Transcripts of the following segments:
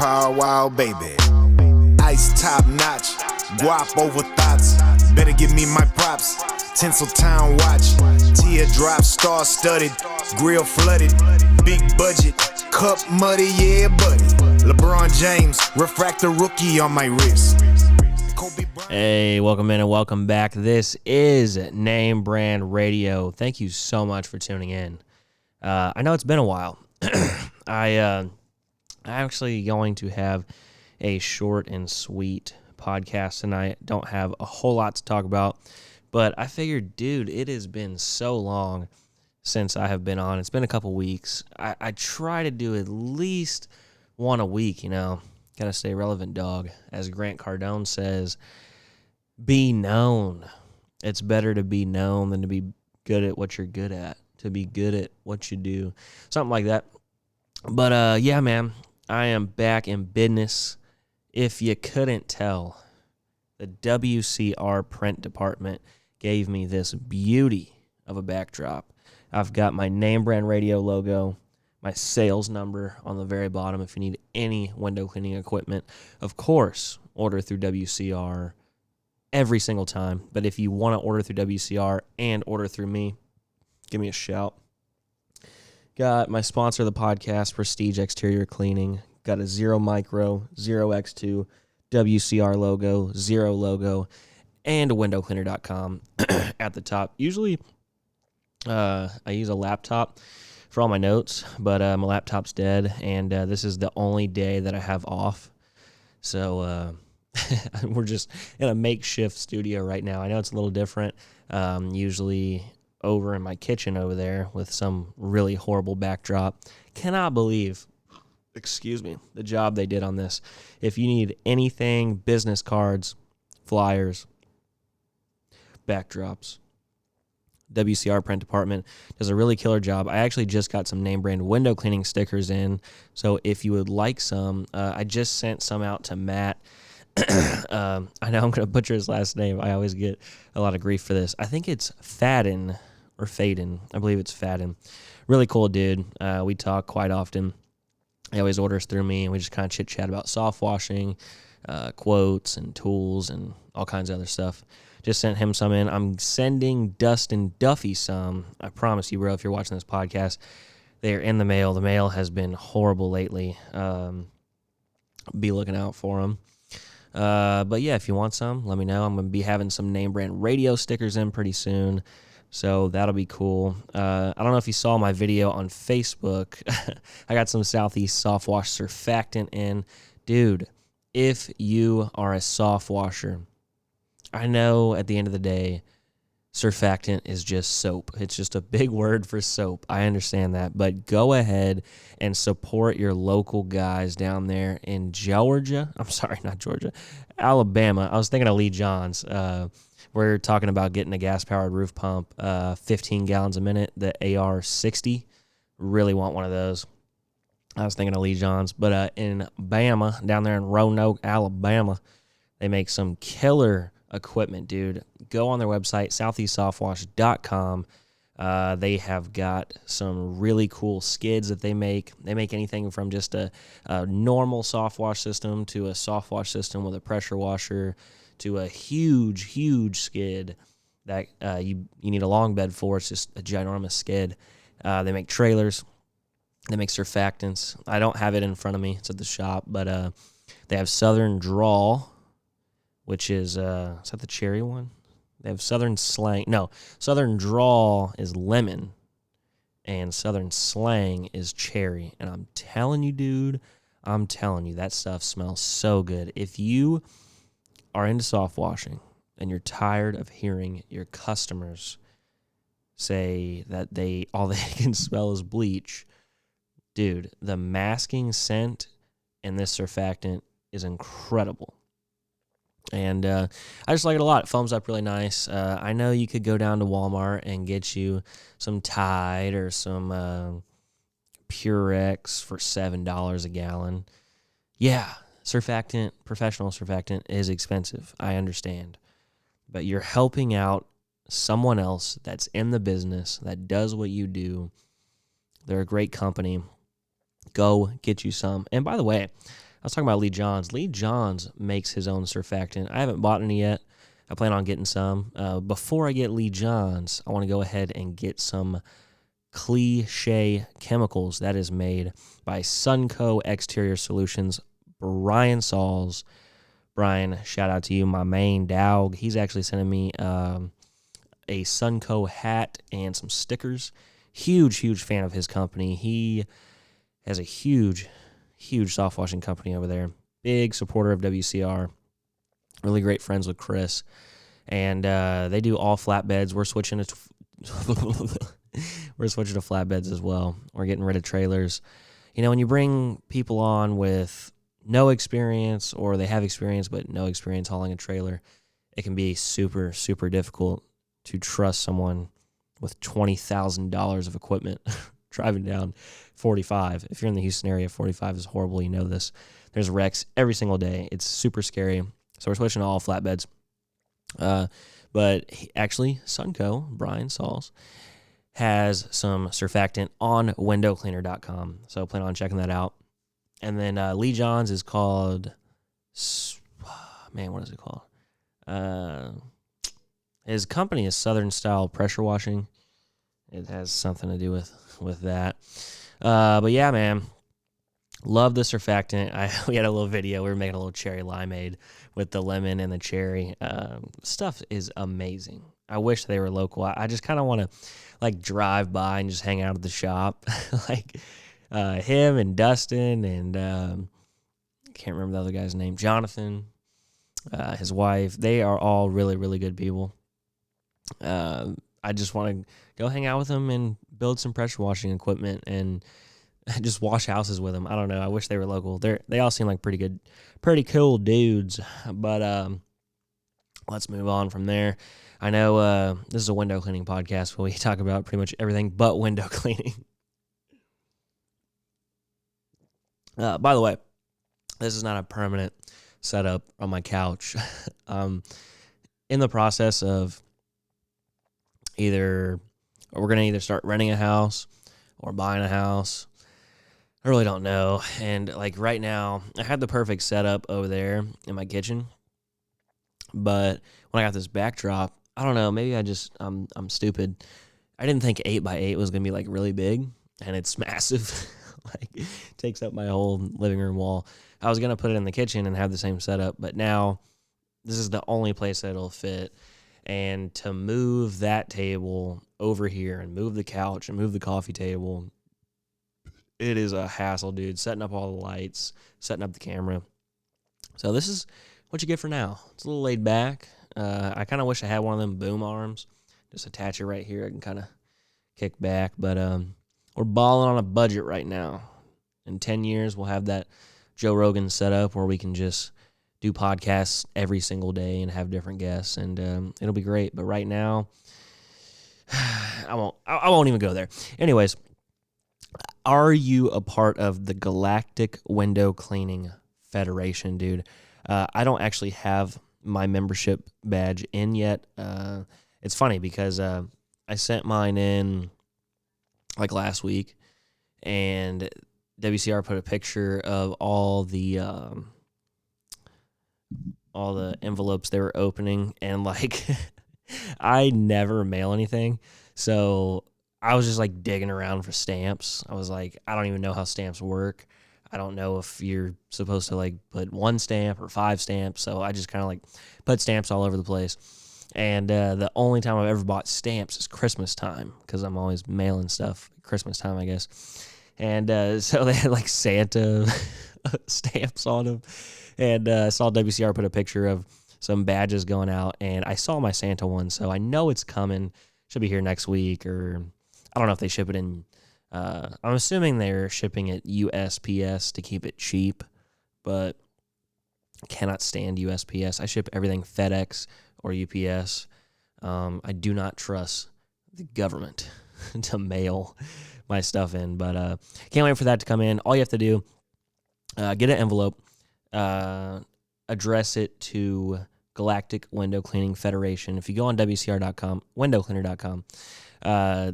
Power Wow, baby. Ice top notch, guap over thoughts. Better give me my props. Tinseltown watch, teardrop, star studded, grill flooded, big budget, cup muddy, yeah buddy. LeBron James, refractor rookie on my wrist. Hey, welcome in and welcome back. This is Name Brand Radio. Thank you so much for tuning in. I know it's been a while. I'm actually going to have a short and sweet podcast tonight. Don't have a whole lot to talk about, but I figured, dude, it has been so long since I have been on. It's been a couple weeks. I try to do at least one a week, you know. Got to stay relevant, dog. As Grant Cardone says, be known. It's better to be known than to be good at what you're good at, to be good at what you do. Something like that. But, yeah, man, I am back in business. If you couldn't tell, the WCR print department gave me this beauty of a backdrop. I've got my Name Brand Radio logo, my sales number on the very bottom if you need any window cleaning equipment. Of course, order through WCR every single time. But if you want to order through WCR and order through me, give me a shout. Got my sponsor of the podcast, Prestige Exterior Cleaning. Got a Zero Micro, Zero X2, WCR logo, Zero logo, and a windowcleaner.com at the top. Usually, I use a laptop for all my notes, but my laptop's dead, and this is the only day that I have off. So we're just in a makeshift studio right now. I know it's a little different. Usually over in my kitchen over there with some really horrible backdrop. Cannot believe, the job they did on this. If you need anything, business cards, flyers, backdrops, WCR print department does a really killer job. I actually just got some name brand window cleaning stickers in, so if you would like some, I just sent some out to Matt. I know I'm going to butcher his last name. I always get a lot of grief for this. I think it's Fadden or Faden. I believe it's Fadden. Really cool dude. We talk quite often. He always orders through me, and we just kind of chit-chat about soft washing, quotes and tools and all kinds of other stuff. Just sent him some in. I'm sending Dustin Duffy some. I promise you, bro, if you're watching this podcast, they are in the mail. The mail has been horrible lately. Be looking out for them. But yeah, if you want some, let me know. I'm going to be having some Name Brand Radio stickers in pretty soon, so that'll be cool. I don't know if you saw my video on Facebook. I got some Southeast Soft Wash Surfactant in. Dude, if you are a soft washer, I know at the end of the day, surfactant is just soap. It's just a big word for soap. I understand that. But go ahead and support your local guys down there in Georgia. I'm sorry, not Georgia. Alabama. I was thinking of Lee Johns. We're talking about getting a gas-powered roof pump, 15 gallons a minute, the AR60. Really want one of those. I was thinking of Lee Johns. But in Bama, down there in Roanoke, Alabama, they make some killer equipment, dude. Go on their website, southeastsoftwash.com. They have got some really cool skids that they make. They make anything from just a normal soft wash system to a soft wash system with a pressure washer to a huge skid that you need a long bed for. It's just a ginormous skid. They make trailers. They make surfactants. I don't have it in front of me. It's at the shop, but they have Southern Draw, which is that the cherry one? They have Southern Slang. No, Southern Draw is lemon, and Southern Slang is cherry. And I'm telling you, dude, that stuff smells so good. If you are into soft washing and you're tired of hearing your customers say that all they can smell is bleach, dude, the masking scent in this surfactant is incredible. And I just like it a lot. It foams up really nice. I know you could go down to Walmart and get you some Tide or some Purex for $7 a gallon. Yeah, surfactant, professional surfactant is expensive. I understand. But you're helping out someone else that's in the business, that does what you do. They're a great company. Go get you some. And by the way, was talking about Lee Johns. Lee Johns makes his own surfactant. I haven't bought any yet. I plan on getting some. Before I get Lee Johns, I want to go ahead and get some Cliche Chemicals. That is made by Sunco Exterior Solutions. Brian Sauls. Brian, shout out to you, my main dog. He's actually sending me a Sunco hat and some stickers. Huge fan of his company. He has a huge soft washing company over there. Big supporter of WCR. Really great friends with Chris. And they do all flatbeds. We're switching to flatbeds as well. We're getting rid of trailers. You know, when you bring people on with no experience, or they have experience but no experience hauling a trailer, it can be super difficult to trust someone with $20,000 of equipment driving down 45. If you're in the Houston area, 45 is horrible. You know this. There's wrecks every single day. It's super scary. So we're switching to all flatbeds. But actually, Sunco, Brian Sauls, has some surfactant on windowcleaner.com. So plan on checking that out. And then Lee Johns is called, what is it called? His company is Southern Style Pressure Washing. It has something to do with that. But yeah, man, love the surfactant. We had a little video. We were making a little cherry limeade with the lemon and the cherry. Stuff is amazing. I wish they were local. I just kind of want to like drive by and just hang out at the shop. Like him and Dustin and can't remember the other guy's name, Jonathan, his wife. They are all really good people. I just want to go hang out with them and build some pressure washing equipment and just wash houses with them. I don't know. I wish they were local. They all seem like pretty cool dudes. But let's move on from there. I know this is a window cleaning podcast where we talk about pretty much everything but window cleaning. By the way, this is not a permanent setup on my couch. In the process of we're going to either start renting a house or buying a house. I really don't know. And like right now, I had the perfect setup over there in my kitchen. But when I got this backdrop, I don't know, maybe I'm stupid. I didn't think 8x8 was going to be like really big, and it's massive. Like takes up my whole living room wall. I was going to put it in the kitchen and have the same setup, but now this is the only place that it'll fit. And to move that table over here and move the couch and move the coffee table, it is a hassle, dude. Setting up all the lights, setting up the camera. So this is what you get for now. It's a little laid back. I kind of wish I had one of them boom arms. Just attach it right here. I can kind of kick back. But we're balling on a budget right now. In 10 years, we'll have that Joe Rogan set up where we can just do podcasts every single day and have different guests, and it'll be great. But right now, I won't even go there. Anyways, are you a part of the Galactic Window Cleaning Federation, dude? I don't actually have my membership badge in yet. It's funny because I sent mine in like last week, and WCR put a picture of all the envelopes they were opening, and like I never mail anything, so I was just like digging around for stamps. I was like, I don't even know how stamps work. I don't know if you're supposed to like put 1 stamp or 5 stamps, so I just kind of like put stamps all over the place. And the only time I've ever bought stamps is Christmas time, because I'm always mailing stuff at Christmas time, I guess. And so they had like Santa stamps on them. And I saw WCR put a picture of some badges going out, and I saw my Santa one, so I know it's coming. Should be here next week, or I don't know if they ship it in. I'm assuming they're shipping it USPS to keep it cheap, but I cannot stand USPS. I ship everything FedEx or UPS. I do not trust the government to mail my stuff in, but can't wait for that to come in. All you have to do, get an envelope, address it to Galactic Window Cleaning Federation. If you go on WCR.com, windowcleaner.com,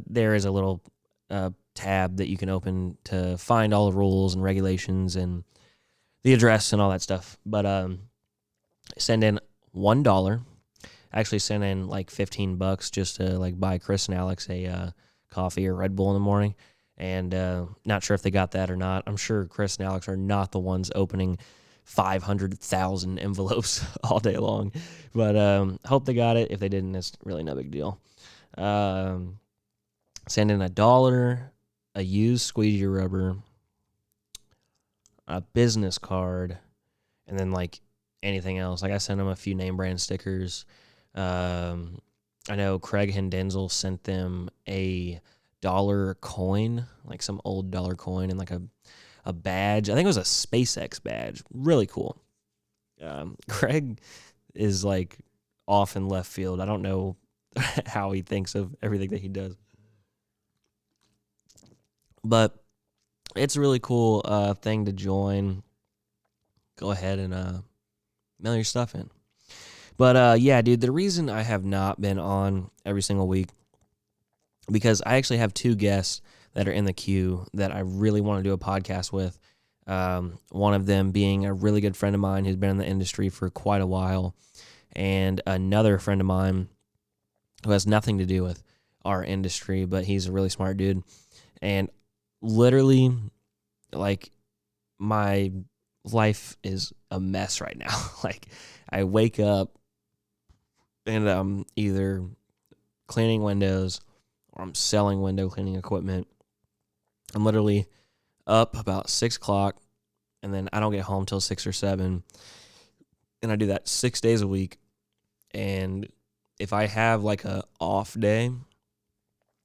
there is a little tab that you can open to find all the rules and regulations and the address and all that stuff. But send in $1. Actually, send in like $15 just to like buy Chris and Alex a coffee or Red Bull in the morning. And not sure if they got that or not. I'm sure Chris and Alex are not the ones opening 500,000 envelopes all day long. But hope they got it. If they didn't, it's really no big deal. Send in $1, a used squeegee rubber, a business card, and then like anything else. Like I sent them a few name brand stickers. I know Craig Hendenzel sent them a dollar coin, like some old dollar coin, and like a badge. I think it was a SpaceX badge. Really cool. Craig is like off in left field. I don't know how he thinks of everything that he does. But it's a really cool thing to join. Go ahead and mail your stuff in. But yeah, dude, the reason I have not been on every single week, because I actually have 2 guests that are in the queue that I really want to do a podcast with. One of them being a really good friend of mine who's been in the industry for quite a while, and another friend of mine who has nothing to do with our industry, but he's a really smart dude. And literally, like, my life is a mess right now. Like, I wake up and I'm either cleaning windows or I'm selling window cleaning equipment. I'm literally up about 6 o'clock, and then I don't get home till 6 or 7. And I do that 6 days a week. And if I have like a off day,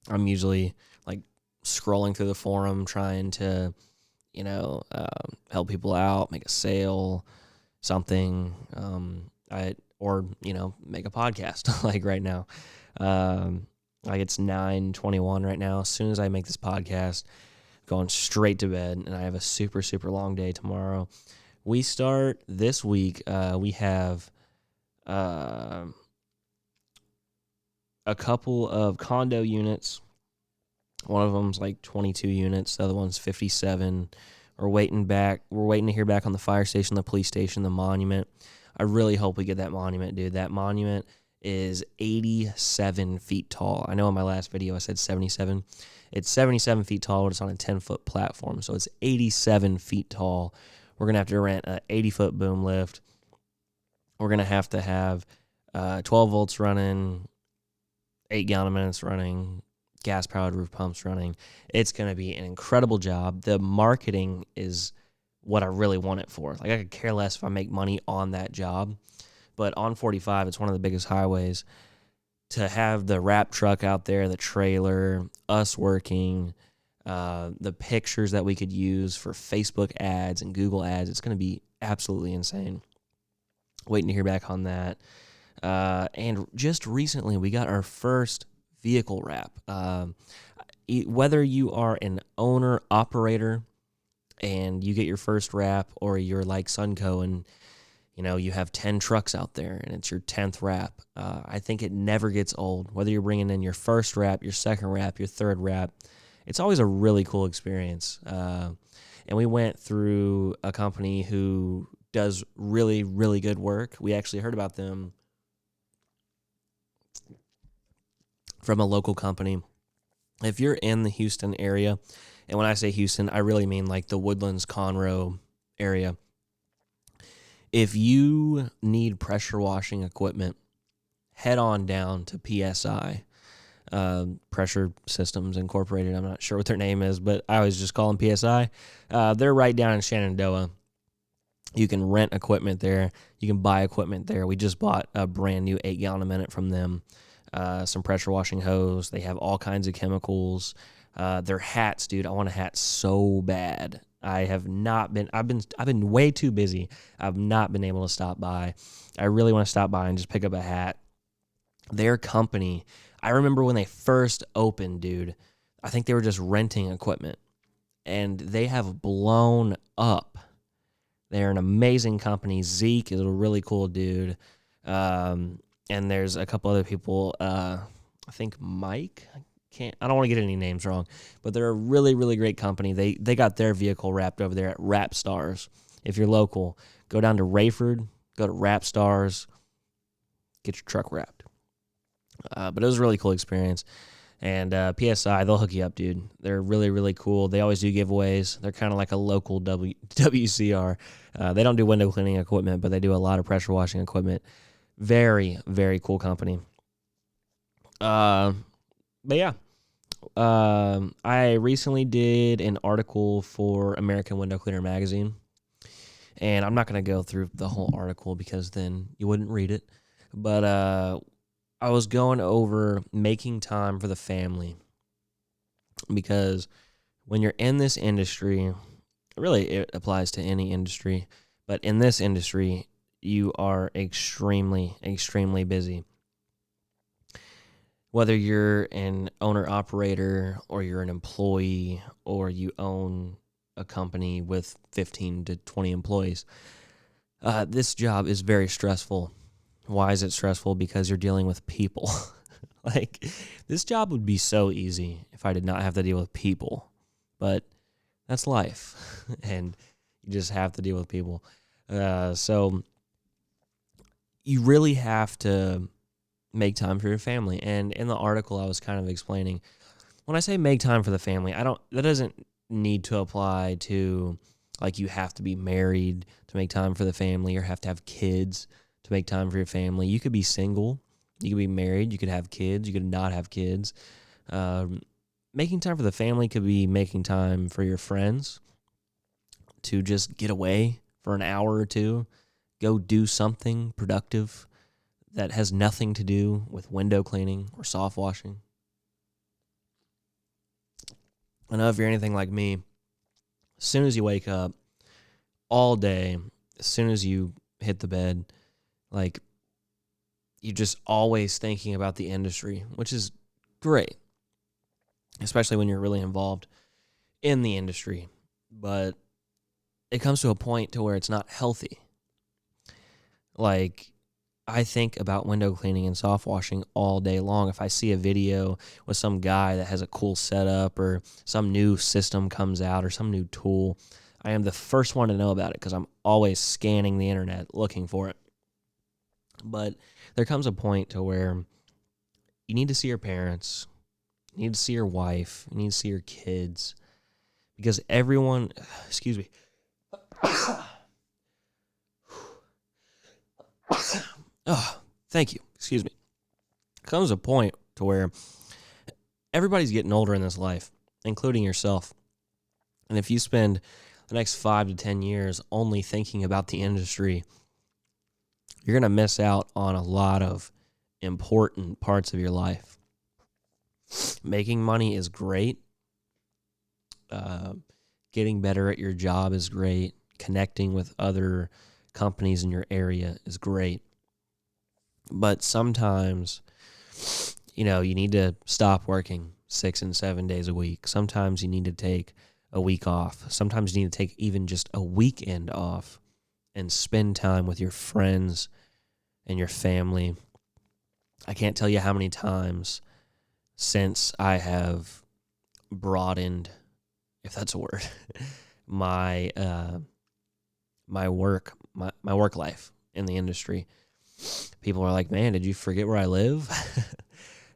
I'm usually like scrolling through the forum trying to, help people out, make a sale, something, or make a podcast like right now. Like it's 9:21 right now. As soon as I make this podcast, going straight to bed, and I have a super, super long day tomorrow. We start this week. We have a couple of condo units. One of them's like 22 units. The other one's 57. We're waiting to hear back on the fire station, the police station, the monument. I really hope we get that monument, dude. That monument is 87 feet tall. I know in my last video I said 77. It's 77 feet tall, but it's on a 10-foot platform, so it's 87 feet tall. We're going to have to rent an 80-foot boom lift. We're going to have 12 volts running, 8 gallon minutes running, gas-powered roof pumps running. It's going to be an incredible job. The marketing is what I really want it for. Like, I could care less if I make money on that job. But on 45, it's one of the biggest highways. To have the wrap truck out there, the trailer, us working, the pictures that we could use for Facebook ads and Google ads, it's going to be absolutely insane. Waiting to hear back on that. And just recently, we got our first vehicle wrap. Whether you are an owner, operator, and you get your first wrap, or you're like Sunco and you have 10 trucks out there and it's your 10th wrap. I think it never gets old. Whether you're bringing in your first wrap, your second wrap, your third wrap, it's always a really cool experience. And we went through a company who does really, really good work. We actually heard about them from a local company. If you're in the Houston area, and when I say Houston, I really mean like the Woodlands, Conroe area. If you need pressure washing equipment, head on down to PSI, Pressure Systems Incorporated. I'm not sure what their name is, but I always just call them PSI. They're right down in Shenandoah. You can rent equipment there. You can buy equipment there. We just bought a brand new 8 gallon a minute from them. Some pressure washing hose. They have all kinds of chemicals. Their hats, dude. I want a hat so bad. I've been way too busy. I've not been able to stop by. I really want to stop by and just pick up a hat. Their company, I remember when they first opened, dude, I think they were just renting equipment, and they have blown up. They're an amazing company. Zeke is a really cool dude. And there's a couple other people. I think Mike. I don't want to get any names wrong, but they're a really, really great company. They got their vehicle wrapped over there at Wrap Stars. if you're local, go down to Rayford, go to Wrap Stars, get your truck wrapped. But it was a really cool experience. And PSI, they'll hook you up, dude. They're really, really cool. They always do giveaways. They're kind of like a local WCR. They don't do window cleaning equipment, but they do a lot of pressure washing equipment. Very, very cool company. But yeah, I recently did an article for American Window Cleaner magazine. And I'm not going to go through the whole article because then you wouldn't read it. But I was going over making time for the family, because when you're in this industry, really it applies to any industry, but in this industry, you are extremely, extremely busy. Whether you're an owner-operator or you're an employee or you own a company with 15 to 20 employees, this job is very stressful. Why is it stressful? Because you're dealing with people. Like, this job would be so easy if I did not have to deal with people. But that's life, and you just have to deal with people. So you really have to make time for your family. And in the article, I was kind of explaining, when I say make time for the family, that doesn't need to apply to, like, you have to be married to make time for the family or have to have kids to make time for your family. You could be single, you could be married, you could have kids, you could not have kids. Making time for the family could be making time for your friends to just get away for an hour or two, go do something productive that has nothing to do with window cleaning or soft washing. I know if you're anything like me, as soon as you wake up, all day, as soon as you hit the bed, like, you're just always thinking about the industry, which is great, especially when you're really involved in the industry. But it comes to a point to where it's not healthy. Like, I think about window cleaning and soft washing all day long. If I see a video with some guy that has a cool setup or some new system comes out or some new tool, I am the first one to know about it because I'm always scanning the internet looking for it. But there comes a point to where you need to see your parents, you need to see your wife, you need to see your kids, because everyone, excuse me. Oh, thank you. Excuse me. Comes a point to where everybody's getting older in this life, including yourself. And if you spend the next 5 to 10 years only thinking about the industry, you're going to miss out on a lot of important parts of your life. Making money is great. Getting better at your job is great. Connecting with other companies in your area is great. But sometimes, you need to stop working 6 and 7 days a week. Sometimes you need to take a week off. Sometimes you need to take even just a weekend off and spend time with your friends and your family. I can't tell you how many times since I have broadened, if that's a word, my work life in the industry. People are like, man, did you forget where I live?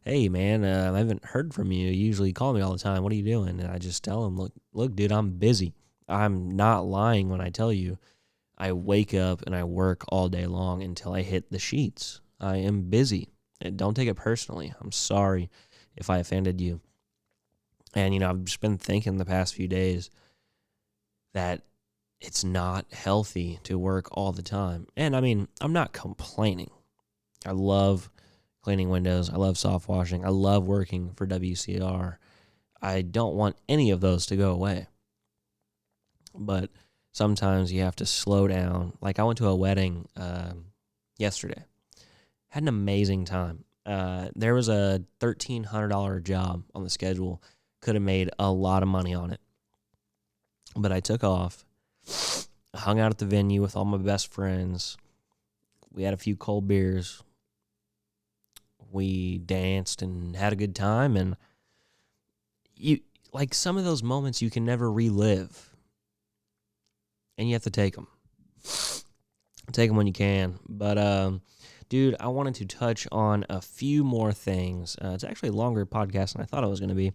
Hey, man, I haven't heard from you. You usually call me all the time. What are you doing? And I just tell them, look, dude, I'm busy. I'm not lying when I tell you I wake up and I work all day long until I hit the sheets. I am busy. And don't take it personally. I'm sorry if I offended you. And, I've just been thinking the past few days that it's not healthy to work all the time. And, I'm not complaining. I love cleaning windows. I love soft washing. I love working for WCR. I don't want any of those to go away. But sometimes you have to slow down. Like, I went to a wedding yesterday. Had an amazing time. There was a $1,300 job on the schedule. Could have made a lot of money on it. But I took off, hung out at the venue with all my best friends. We had a few cold beers. We danced and had a good time. And some of those moments you can never relive. And you have to take them. Take them when you can. But, dude, I wanted to touch on a few more things. It's actually a longer podcast than I thought it was going to be.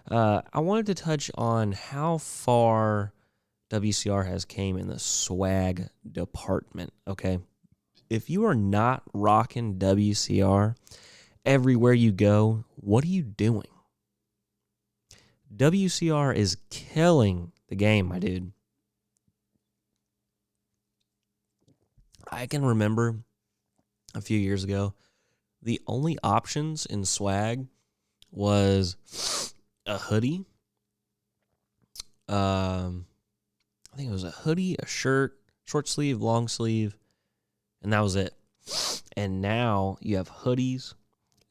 I wanted to touch on how far WCR has came in the swag department, okay? If you are not rocking WCR everywhere you go, what are you doing? WCR is killing the game, my dude. I can remember a few years ago, the only options in swag was a hoodie. I think it was a hoodie, a shirt, short sleeve, long sleeve, and that was it. And now you have hoodies,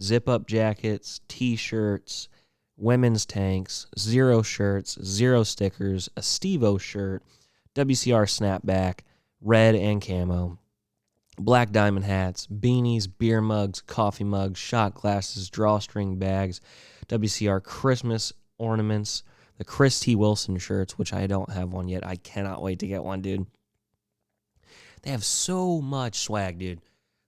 zip-up jackets, T-shirts, women's tanks, zero shirts, zero stickers, a Steve-O shirt, WCR snapback, red and camo, black diamond hats, beanies, beer mugs, coffee mugs, shot glasses, drawstring bags, WCR Christmas ornaments, the Chris T. Wilson shirts, which I don't have one yet. I cannot wait to get one, dude. They have so much swag, dude.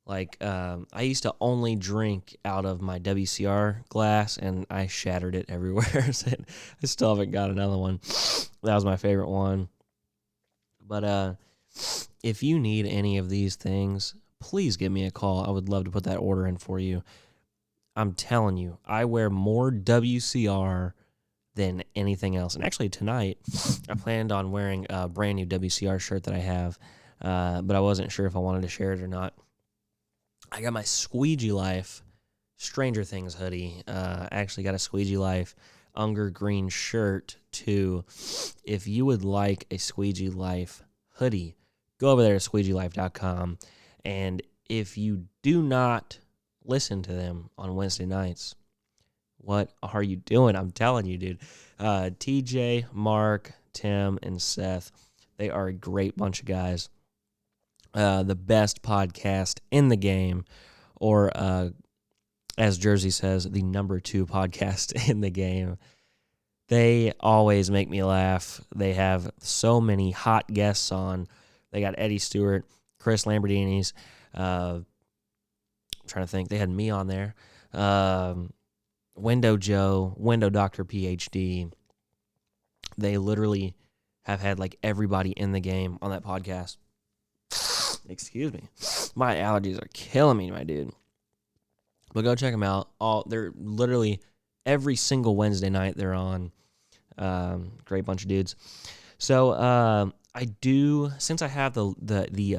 Like, I used to only drink out of my WCR glass, and I shattered it everywhere. So I still haven't got another one. That was my favorite one. But if you need any of these things, please give me a call. I would love to put that order in for you. I'm telling you, I wear more WCR than anything else. And actually tonight, I planned on wearing a brand new WCR shirt that I have, but I wasn't sure if I wanted to share it or not. I got my Squeegee Life Stranger Things hoodie. I actually got a Squeegee Life Unger Green shirt too. If you would like a Squeegee Life hoodie, go over there to squeegeelife.com. And if you do not listen to them on Wednesday nights, what are you doing? I'm telling you, dude. TJ, Mark, Tim, and Seth, they are a great bunch of guys. The best podcast in the game, or as Jersey says, the number 2 podcast in the game. They always make me laugh. They have so many hot guests on. They got Eddie Stewart, Chris Lamborghinis. I'm trying to think. They had me on there. Window Joe, Window Doctor PhD. They literally have had like everybody in the game on that podcast. Excuse me. My allergies are killing me, my dude. But go check them out. They're literally every single Wednesday night they're on. Great bunch of dudes. So I do, since I have the new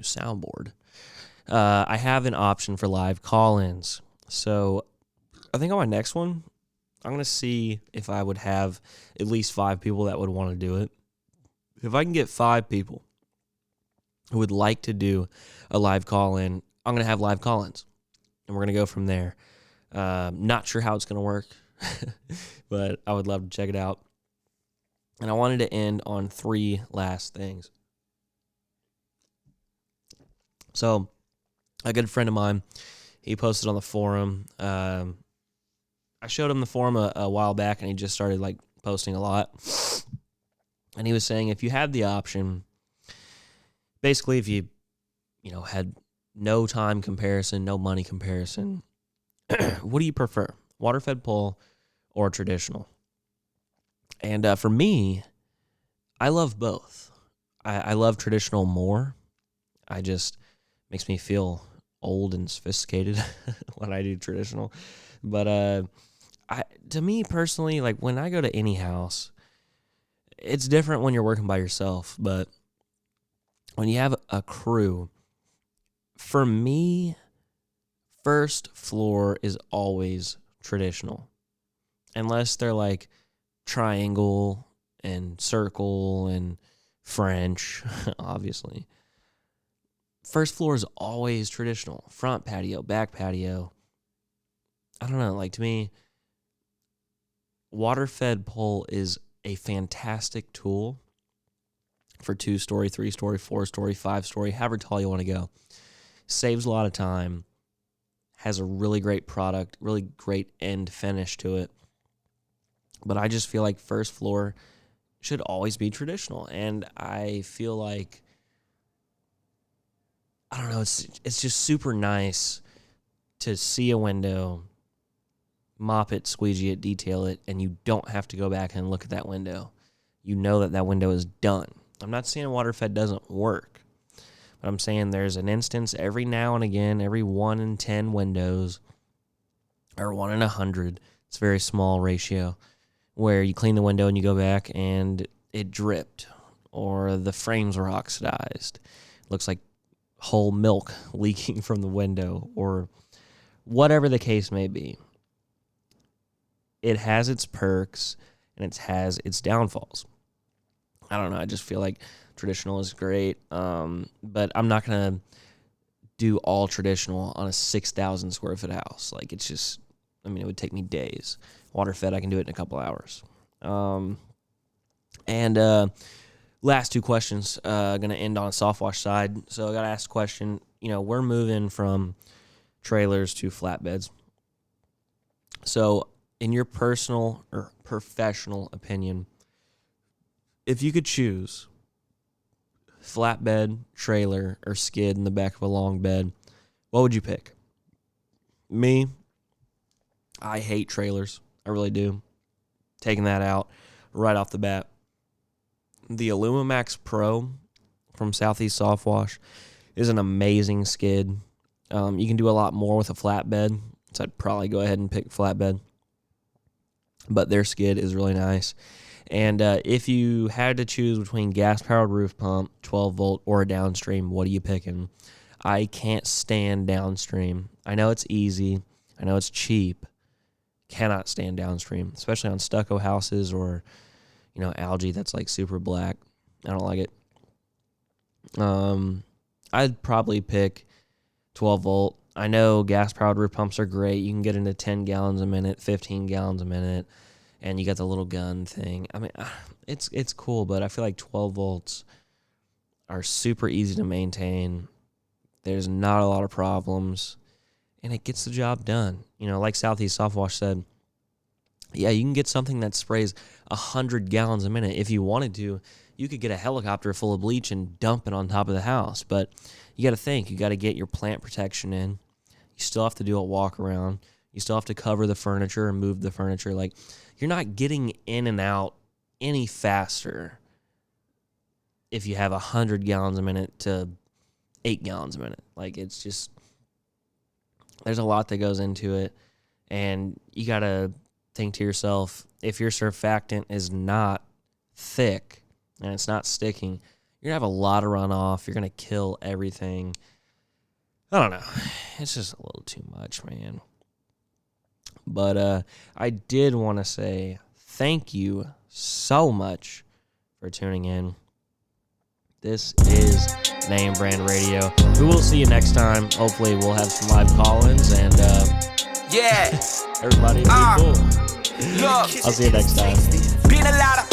soundboard, I have an option for live call-ins. So I think on my next one, I'm going to see if I would have at least 5 people that would want to do it. If I can get 5 people who would like to do a live call-in, I'm going to have live call-ins. And we're going to go from there. Not sure how it's going to work, but I would love to check it out. And I wanted to end on 3 last things. So, a good friend of mine, he posted on the forum. I showed him the forum a while back, and he just started like posting a lot. And he was saying, if you had the option, basically, if you had no time comparison, no money comparison, what do you prefer, water-fed pole or traditional? And for me, I love both. I love traditional more. I just makes me feel old and sophisticated when I do traditional. But to me personally, like when I go to any house, it's different when you're working by yourself. But when you have a crew, for me, first floor is always traditional. Unless they're like triangle and circle and French, obviously. First floor is always traditional. Front patio, back patio. I don't know, like to me, water-fed pole is a fantastic tool for 2-story, 3-story, 4-story, 5-story, however tall you want to go. Saves a lot of time. Has a really great product, really great end finish to it. But I just feel like first floor should always be traditional. And I feel like, I don't know, it's just super nice to see a window, mop it, squeegee it, detail it, and you don't have to go back and look at that window. You know that that window is done. I'm not saying WaterFed doesn't work, but I'm saying there's an instance every now and again, every 1 in 10 windows, or 1 in 100, it's a very small ratio, where you clean the window and you go back and it dripped, or the frames were oxidized. Looks like whole milk leaking from the window, or whatever the case may be. It has its perks and it has its downfalls. I don't know. I just feel like traditional is great, but I'm not going to do all traditional on a 6,000 square foot house. Like, it's just, I mean, it would take me days. WaterFed, I can do it in a couple hours. Last two questions, going to end on a soft wash side. So I got to ask the question, we're moving from trailers to flatbeds. So in your personal or professional opinion, if you could choose flatbed, trailer, or skid in the back of a long bed, what would you pick? Me, I hate trailers. I really do. Taking that out right off the bat. The Alumimax Pro from Southeast Soft Wash is an amazing skid. You can do a lot more with a flatbed, so I'd probably go ahead and pick flatbed. But their skid is really nice. And if you had to choose between gas-powered roof pump, 12-volt, or a downstream, what are you picking? I can't stand downstream. I know it's easy. I know it's cheap. Cannot stand downstream, especially on stucco houses or, algae that's like super black. I don't like it. I'd probably pick 12-volt. I know gas-powered roof pumps are great. You can get into 10 gallons a minute, 15 gallons a minute. And you got the little gun thing. I mean, it's cool, but I feel like 12 volts are super easy to maintain. There's not a lot of problems, and it gets the job done. Like Southeast Soft Wash said, yeah, you can get something that sprays 100 gallons a minute. If you wanted to, you could get a helicopter full of bleach and dump it on top of the house. But you got to think. You got to get your plant protection in. You still have to do a walk around. You still have to cover the furniture and move the furniture. Like, you're not getting in and out any faster if you have 100 gallons a minute to 8 gallons a minute. Like, it's just, there's a lot that goes into it. And you got to think to yourself, if your surfactant is not thick and it's not sticking, you're going to have a lot of runoff. You're going to kill everything. I don't know. It's just a little too much, man. But I did want to say thank you so much for tuning in. This is Name Brand Radio. We will see you next time. Hopefully we'll have some live call-ins and yeah, everybody will be cool. Look, I'll see you next time. been a lot of